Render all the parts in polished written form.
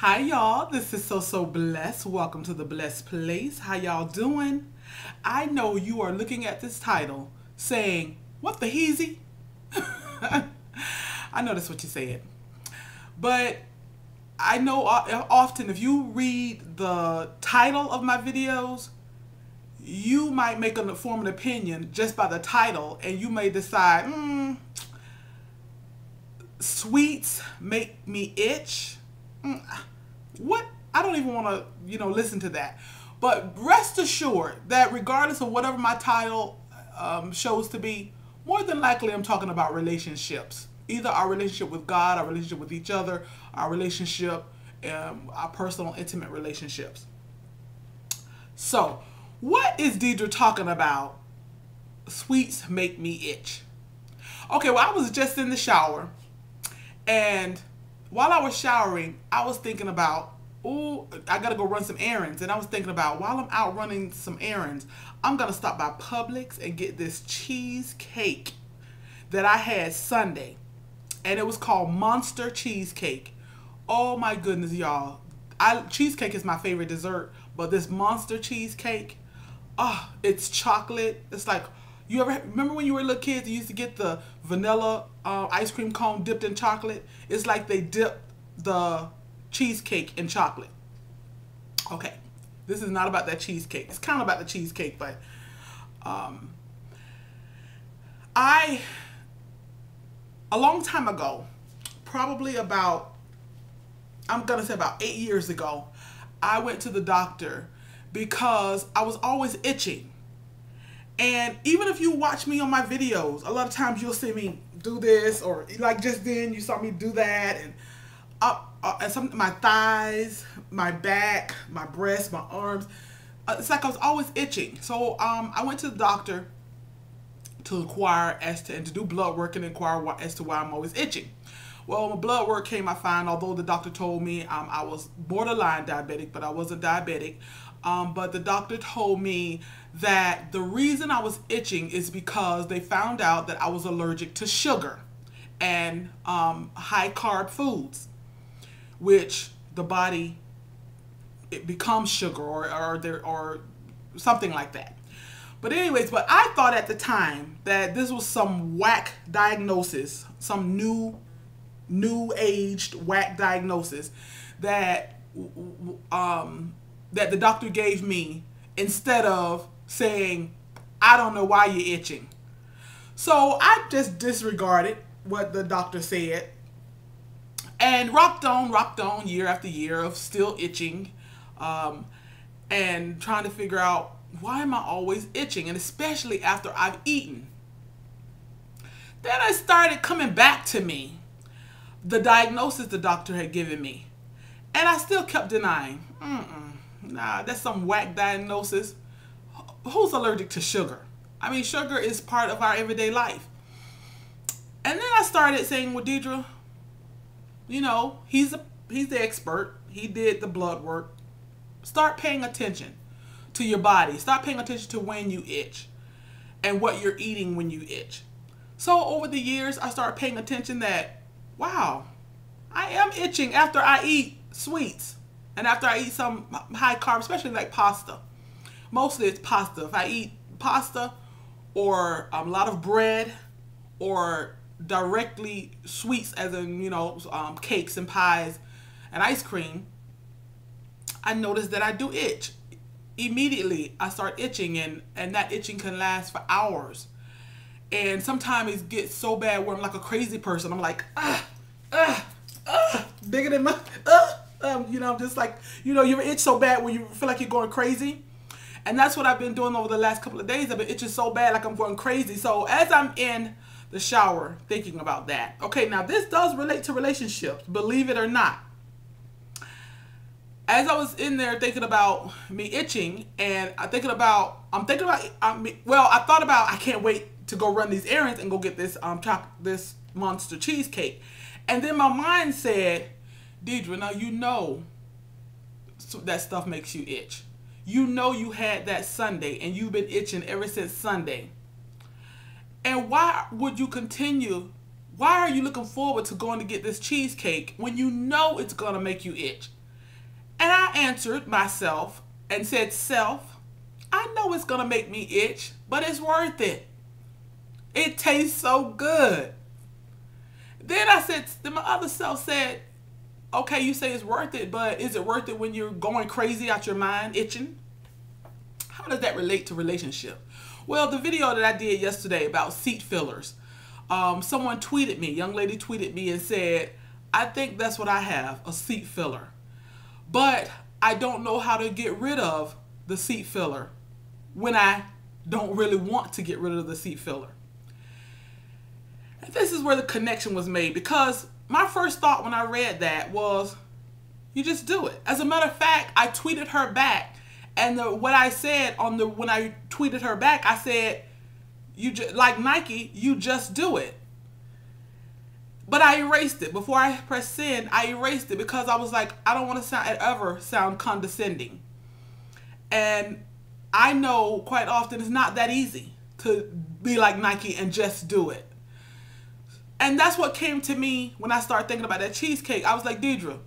Hi y'all, this is So Blessed. Welcome to the Blessed Place. How y'all doing? I know you are looking at this title saying, what the heezy? I know that's what you said. But I know often if you read the title of my videos, you might form an opinion just by the title, and you may decide, sweets make me itch. What? I don't even want to, listen to that. But rest assured that regardless of whatever my title shows to be, more than likely I'm talking about relationships. Either our relationship with God, our relationship with each other, our relationship, our personal, intimate relationships. So, what is Deidre talking about? Sweets make me itch. Okay, well, I was just in the shower, and while I was showering, I was thinking about, I got to go run some errands. And I was thinking about, while I'm out running some errands, I'm going to stop by Publix and get this cheesecake that I had Sunday. And it was called Monster Cheesecake. Oh my goodness, y'all. Cheesecake is my favorite dessert, but this Monster Cheesecake, it's chocolate. It's like, you ever remember when you were little kids, you used to get the vanilla ice cream cone dipped in chocolate? It's like they dipped the cheesecake in chocolate. Okay, this is not about that cheesecake. It's kind of about the cheesecake, but a long time ago, probably about, I'm gonna say about 8 years ago, I went to the doctor because I was always itching. And even if you watch me on my videos, a lot of times you'll see me do this, or like just then you saw me do that, and my thighs, my back, my breasts, my arms. It's like I was always itching. So I went to the doctor to inquire and to do blood work and inquire as to why I'm always itching. Well, my blood work came, I find, although the doctor told me I was borderline diabetic, but I wasn't diabetic. But the doctor told me that the reason I was itching is because they found out that I was allergic to sugar and high carb foods, which the body, it becomes sugar or something like that. But anyways, but I thought at the time that this was some whack diagnosis, some new aged whack diagnosis that that the doctor gave me, instead of saying, I don't know why you're itching. So I just disregarded what the doctor said and rocked on year after year of still itching, and trying to figure out, why am I always itching? And especially after I've eaten. Then I started coming back to me, the diagnosis the doctor had given me. And I still kept denying. Nah, that's some whack diagnosis. Who's allergic to sugar? I mean, sugar is part of our everyday life. And then I started saying, well, Deidre, he's the expert. He did the blood work. Start paying attention to your body. Start paying attention to when you itch and what you're eating when you itch. So over the years, I started paying attention that, wow, I am itching after I eat sweets. And after I eat some high carb, especially like pasta. Mostly it's pasta. If I eat pasta or a lot of bread or directly sweets, as in, cakes and pies and ice cream, I notice that I do itch. Immediately I start itching, and that itching can last for hours. And sometimes it gets so bad where I'm like a crazy person. I'm like, bigger than my, I'm just like, you ever itch so bad where you feel like you're going crazy? And that's what I've been doing over the last couple of days. I've been itching so bad like I'm going crazy. So as I'm in the shower thinking about that, okay, now this does relate to relationships, believe it or not. As I was in there thinking about me itching, and I thought about, I can't wait to go run these errands and go get this this Monster Cheesecake. And then my mind said, Deidre, now that stuff makes you itch. You had that Sunday and you've been itching ever since Sunday. And why would you continue? Why are you looking forward to going to get this cheesecake when you know it's going to make you itch? And I answered myself and said, self, I know it's going to make me itch, but it's worth it. It tastes so good. Then my other self said, okay, you say it's worth it, but is it worth it when you're going crazy out your mind, itching? How does that relate to relationship? Well, the video that I did yesterday about seat fillers, someone tweeted me, a young lady tweeted me and said, I think that's what I have, a seat filler. But I don't know how to get rid of the seat filler when I don't really want to get rid of the seat filler. And this is where the connection was made, because my first thought when I read that was, you just do it. As a matter of fact, I tweeted her back, and what I said when I tweeted her back, I said, like Nike, you just do it. But I erased it. Before I pressed send, I erased it because I was like, I don't want to ever sound condescending. And I know quite often it's not that easy to be like Nike and just do it. And that's what came to me when I started thinking about that cheesecake. I was like, Deidre,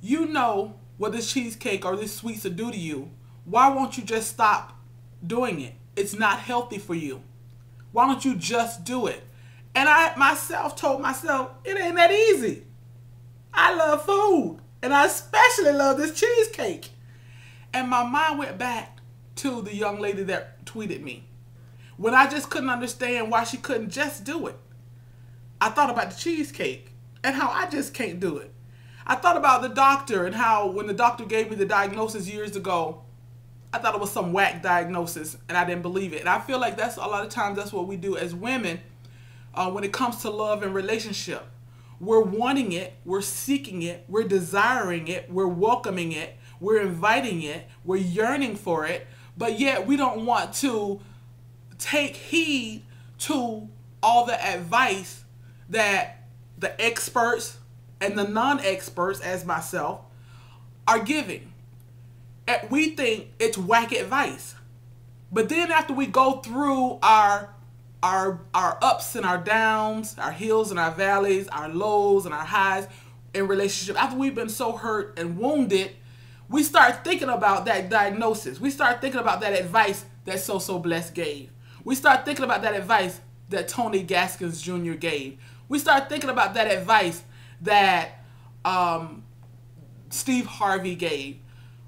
you know what this cheesecake or this sweets will do to you. Why won't you just stop doing it? It's not healthy for you. Why don't you just do it? And I myself told myself, it ain't that easy. I love food, and I especially love this cheesecake. And my mind went back to the young lady that tweeted me, when I just couldn't understand why she couldn't just do it. I thought about the cheesecake and how I just can't do it. I thought about the doctor and how when the doctor gave me the diagnosis years ago, I thought it was some whack diagnosis and I didn't believe it. And I feel like that's a lot of times that's what we do as women when it comes to love and relationship. We're wanting it, we're seeking it, we're desiring it, we're welcoming it, we're inviting it, we're yearning for it, but yet we don't want to take heed to all the advice that the experts and the non-experts, as myself, are giving. And we think it's whack advice. But then after we go through our ups and our downs, our hills and our valleys, our lows and our highs in relationship, after we've been so hurt and wounded, we start thinking about that diagnosis. We start thinking about that advice that So Blessed gave. We start thinking about that advice that Tony Gaskins Jr. gave. We start thinking about that advice that Steve Harvey gave.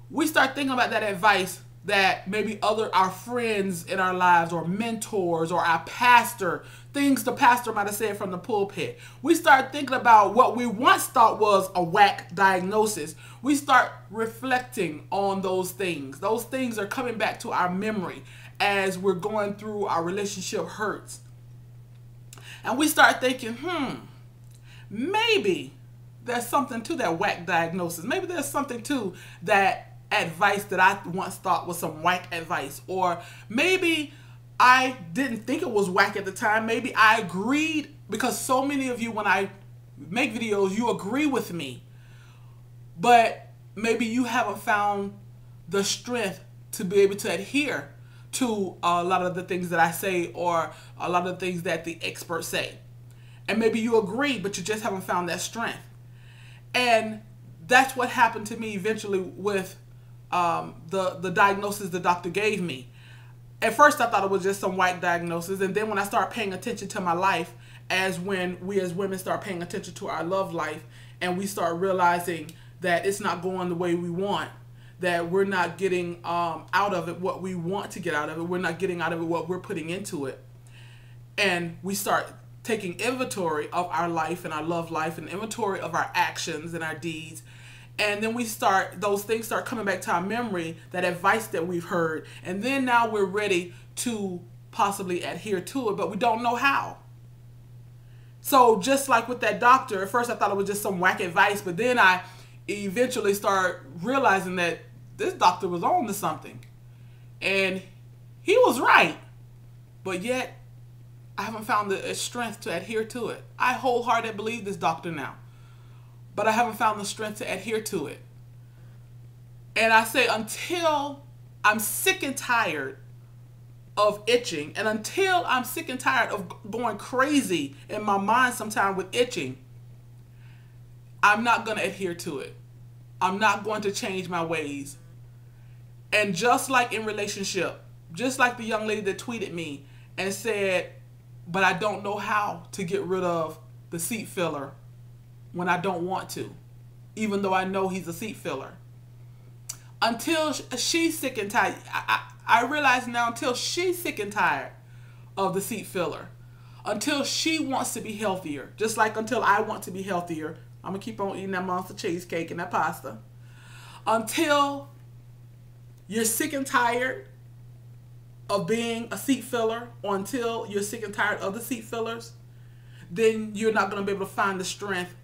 We start thinking about that advice that maybe our friends in our lives or mentors or our pastor, things the pastor might have said from the pulpit. We start thinking about what we once thought was a whack diagnosis. We start reflecting on those things. Those things are coming back to our memory as we're going through our relationship hurts. And we start thinking, maybe there's something to that whack diagnosis. Maybe there's something to that advice that I once thought was some whack advice. Or maybe I didn't think it was whack at the time. Maybe I agreed, because so many of you, when I make videos, you agree with me. But maybe you haven't found the strength to be able to adhere to a lot of the things that I say or a lot of the things that the experts say. And maybe you agree, but you just haven't found that strength. And that's what happened to me eventually with the diagnosis the doctor gave me. At first I thought it was just some white diagnosis, and then when I started paying attention to my life, as when we as women start paying attention to our love life, and we start realizing that it's not going the way we want, that we're not getting out of it what we want to get out of it, we're not getting out of it what we're putting into it, and we start taking inventory of our life and our love life and inventory of our actions and our deeds. And then those things start coming back to our memory, that advice that we've heard. And then now we're ready to possibly adhere to it, but we don't know how. So just like with that doctor, at first I thought it was just some whack advice, but then I eventually start realizing that this doctor was on to something. And he was right, but yet I haven't found the strength to adhere to it. I wholeheartedly believe this doctor now, but I haven't found the strength to adhere to it. And I say, until I'm sick and tired of itching, and until I'm sick and tired of going crazy in my mind sometimes with itching, I'm not going to adhere to it. I'm not going to change my ways. And just like in relationship, just like the young lady that tweeted me and said, but I don't know how to get rid of the seat filler when I don't want to, even though I know he's a seat filler. Until she's sick and tired, I realize now, until she's sick and tired of the seat filler, until she wants to be healthier, just like until I want to be healthier, I'm going to keep on eating that monster cheesecake and that pasta. Until you're sick and tired of being a seat filler, or until you're sick and tired of the seat fillers, then you're not going to be able to find the strength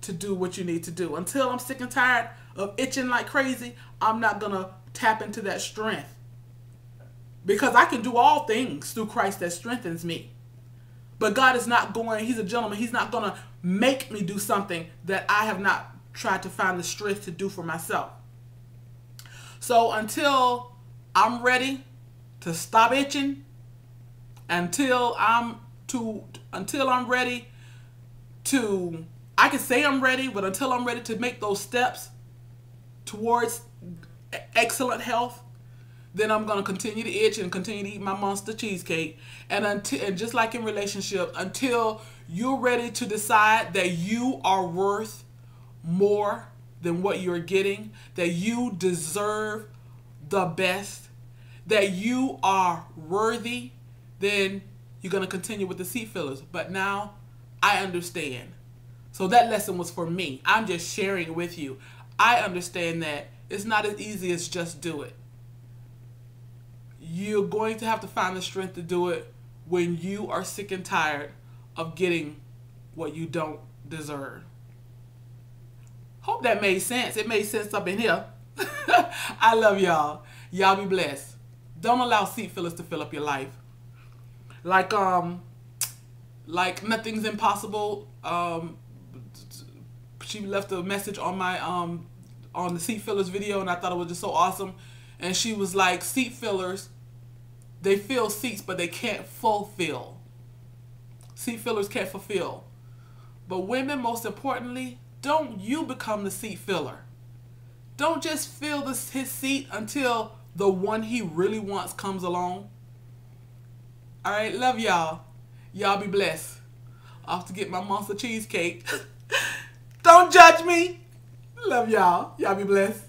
to do what you need to do. Until I'm sick and tired of itching like crazy, I'm not going to tap into that strength. Because I can do all things through Christ that strengthens me. But God is not going, he's a gentleman, he's not going to make me do something that I have not tried to find the strength to do for myself. So until I'm ready to stop itching, until I'm ready to, I can say I'm ready, but until I'm ready to make those steps towards excellent health, then I'm going to continue to itch and continue to eat my monster cheesecake. And just like in relationship, until you're ready to decide that you are worth more than what you're getting, that you deserve the best, that you are worthy, then you're going to continue with the seat fillers. But now I understand. So that lesson was for me. I'm just sharing it with you. I understand that it's not as easy as just do it. You're going to have to find the strength to do it when you are sick and tired of getting what you don't deserve. Hope that made sense. It made sense up in here. I love y'all. Y'all be blessed. Don't allow seat fillers to fill up your life. Like Nothing's Impossible. She left a message on my on the seat fillers video, and I thought it was just so awesome. And she was like, seat fillers, they fill seats, but they can't fulfill. Seat fillers can't fulfill. But women, most importantly, don't you become the seat filler. Don't just fill his seat until the one he really wants comes along. All right, love y'all. Y'all be blessed. Off to get my monster cheesecake. Don't judge me. Love y'all. Y'all be blessed.